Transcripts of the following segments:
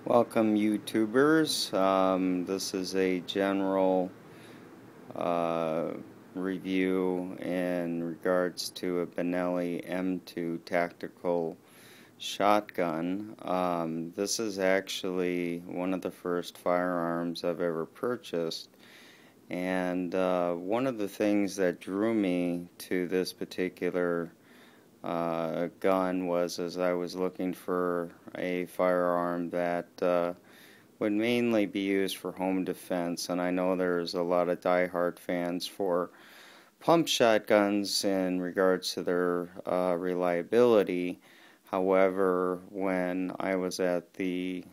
Welcome YouTubers. This is a general uh, review in regards to a Benelli M2 tactical shotgun. This is actually one of the first firearms I've ever purchased, and one of the things that drew me to this particular gun was as I was looking for a firearm that would mainly be used for home defense, and I know there's a lot of diehard fans for pump shotguns in regards to their reliability. However, when I was at the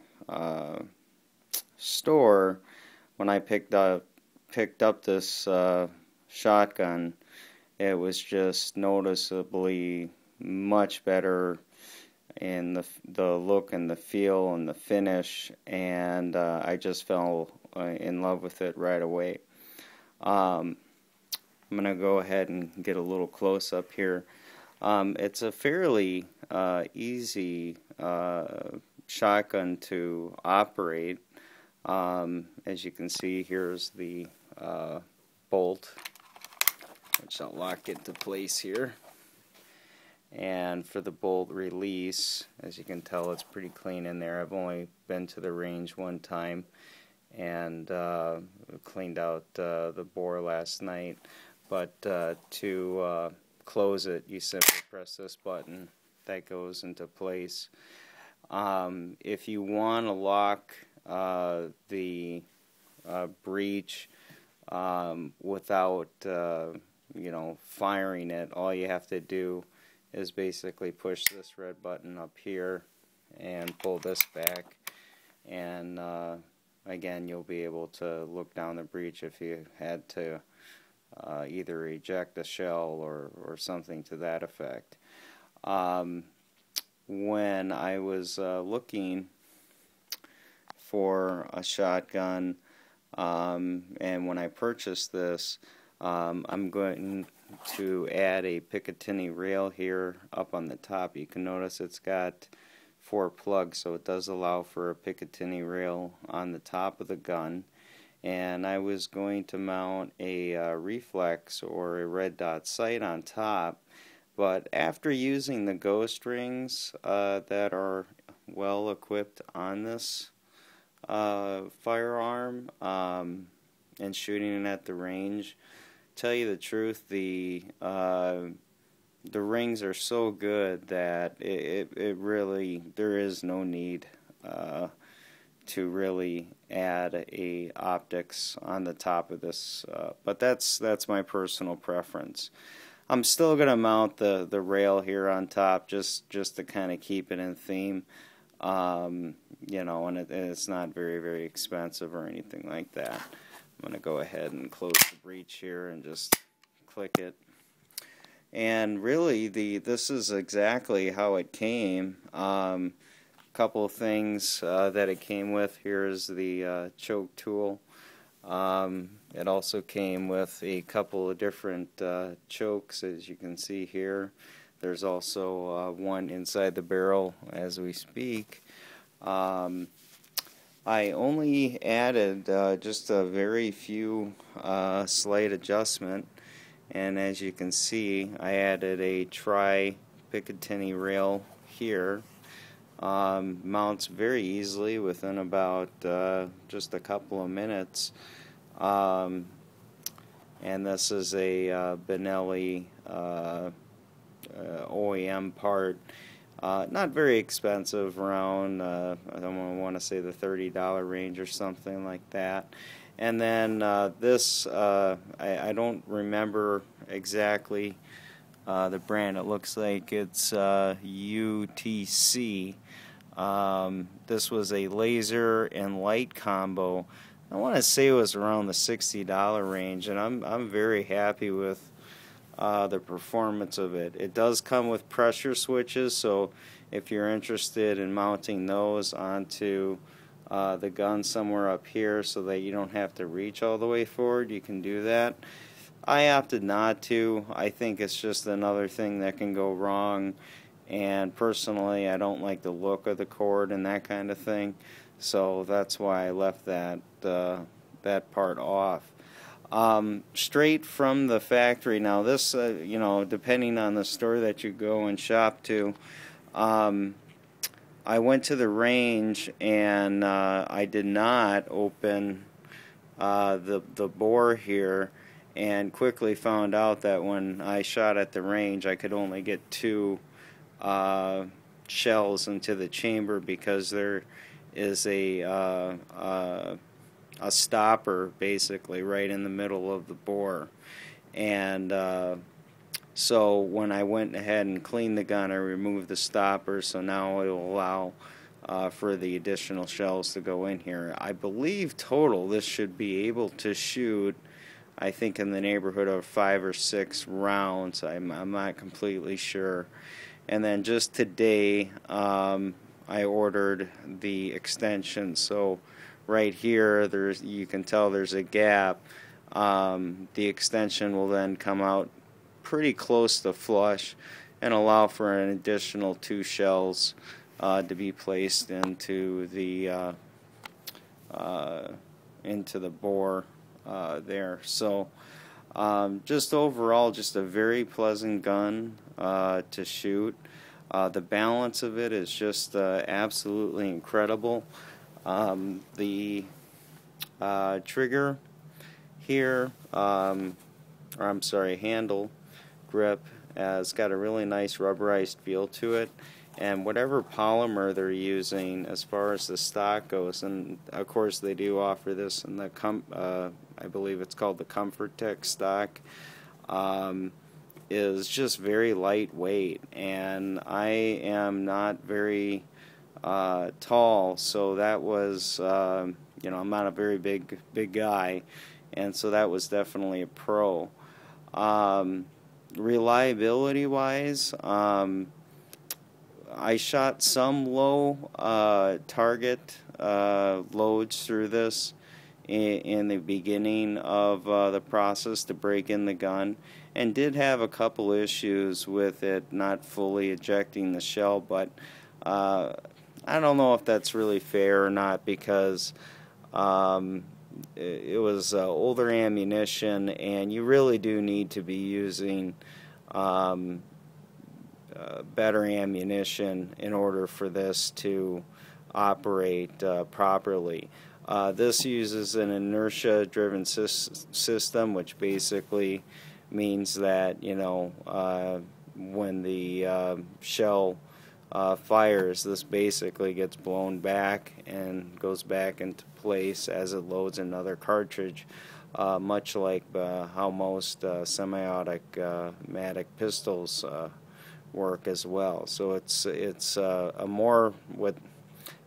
store, when I picked up this shotgun, it was just noticeably much better in the look and the feel and the finish, and I just fell in love with it right away. I'm going to go ahead and get a little close up here. It's a fairly easy shotgun to operate. As you can see, here's the bolt, which I'll lock into place here. And for the bolt release, as you can tell, it's pretty clean in there. I've only been to the range one time and cleaned out the bore last night. But to close it, you simply press this button. That goes into place. If you want to lock the breech without firing it, all you have to do is basically push this red button up here and pull this back, and again, you'll be able to look down the breech if you had to either eject a shell or something to that effect. When I was looking for a shotgun, and when I purchased this, I'm going to add a Picatinny rail here up on the top. You can notice it's got 4 plugs, so it does allow for a Picatinny rail on the top of the gun. And I was going to mount a reflex or a red dot sight on top, but after using the ghost rings that are well equipped on this firearm and shooting it at the range, tell you the truth, the rings are so good that it really, there is no need to really add a optics on the top of this, but that's my personal preference. I'm still going to mount the rail here on top just to kind of keep it in theme, and it's not very expensive or anything like that. I'm going to go ahead and close the breech here and just click it. And really, this is exactly how it came. Couple of things that it came with. Here's the choke tool. It also came with a couple of different chokes, as you can see here. There's also one inside the barrel as we speak. I only added just a very few slight adjustment, and as you can see, I added a tri-Picatinny rail here. Mounts very easily within about just a couple of minutes, and this is a Benelli OEM part. Not very expensive, around I don't want to say the $30 range or something like that. And then this, I don't remember exactly the brand. It looks like it's UTC. This was a laser and light combo. I want to say it was around the $60 range, and I'm very happy with the performance of it. It does come with pressure switches, so if you're interested in mounting those onto the gun somewhere up here so that you don't have to reach all the way forward, you can do that. I opted not to. I think it's just another thing that can go wrong and personally I don't like the look of the cord and that kind of thing, so that's why I left that part off. Straight from the factory. Now this, you know, depending on the store that you go and shop to, I went to the range and I did not open the bore here, and quickly found out that when I shot at the range I could only get 2 shells into the chamber because there is a stopper basically right in the middle of the bore. And so when I went ahead and cleaned the gun, I removed the stopper, so now it will allow for the additional shells to go in here. I believe total this should be able to shoot, I think, in the neighborhood of 5 or 6 rounds. I'm not completely sure. And then just today I ordered the extension, so right here you can tell there's a gap. The extension will then come out pretty close to flush and allow for an additional 2 shells to be placed into the bore there. So just overall, just a very pleasant gun to shoot. The balance of it is just absolutely incredible. The trigger here, or I'm sorry, handle grip has got a really nice rubberized feel to it, and whatever polymer they're using as far as the stock goes, and of course they do offer this in the I believe it's called the Comfort Tech stock, is just very lightweight, and I am not very tall, so that was you know, I'm not a very big guy, and so that was definitely a pro. Reliability wise, I shot some low target loads through this in the beginning of the process to break in the gun, and did have a couple issues with it not fully ejecting the shell, but I don't know if that's really fair or not, because it was older ammunition, and you really do need to be using better ammunition in order for this to operate properly. This uses an inertia-driven system, which basically means that, you know, when the shell fires, this basically gets blown back and goes back into place as another cartridge, much like how most semi-automatic pistols work as well. So it's a more, what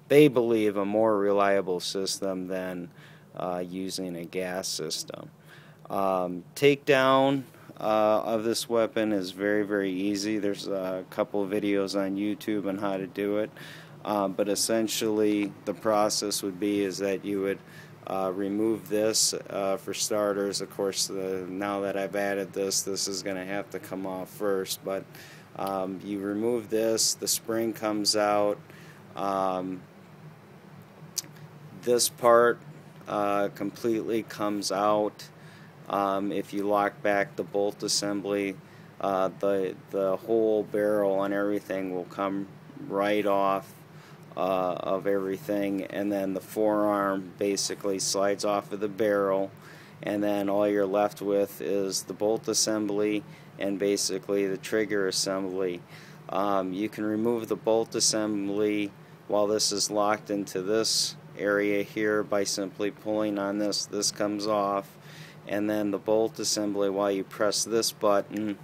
they believe, a more reliable system than using a gas system. Takedown of this weapon is very, very easy. There's a couple of videos on YouTube on how to do it, but essentially the process would be is that you would remove this for starters. Of course, now that I've added this is going to have to come off first, but you remove this, the spring comes out, this part completely comes out. If you lock back the bolt assembly, the whole barrel and everything will come right off of everything, and then the forearm basically slides off of the barrel, and then all you're left with is the bolt assembly and basically the trigger assembly. You can remove the bolt assembly while this is locked into this area here by simply pulling on this. This comes off, and then the bolt assembly, while you press this button,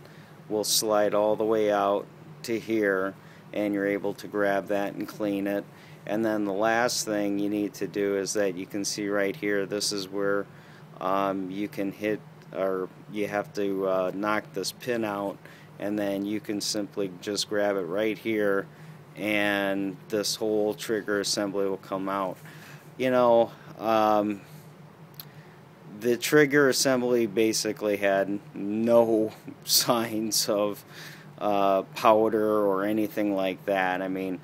will slide all the way out to here, and you're able to grab that and clean it. And then the last thing you need to do is that you can see right here, this is where you can hit, or you have to knock this pin out, and then you can simply just grab it right here, and this whole trigger assembly will come out. You know, the trigger assembly basically had no signs of powder or anything like that. I mean,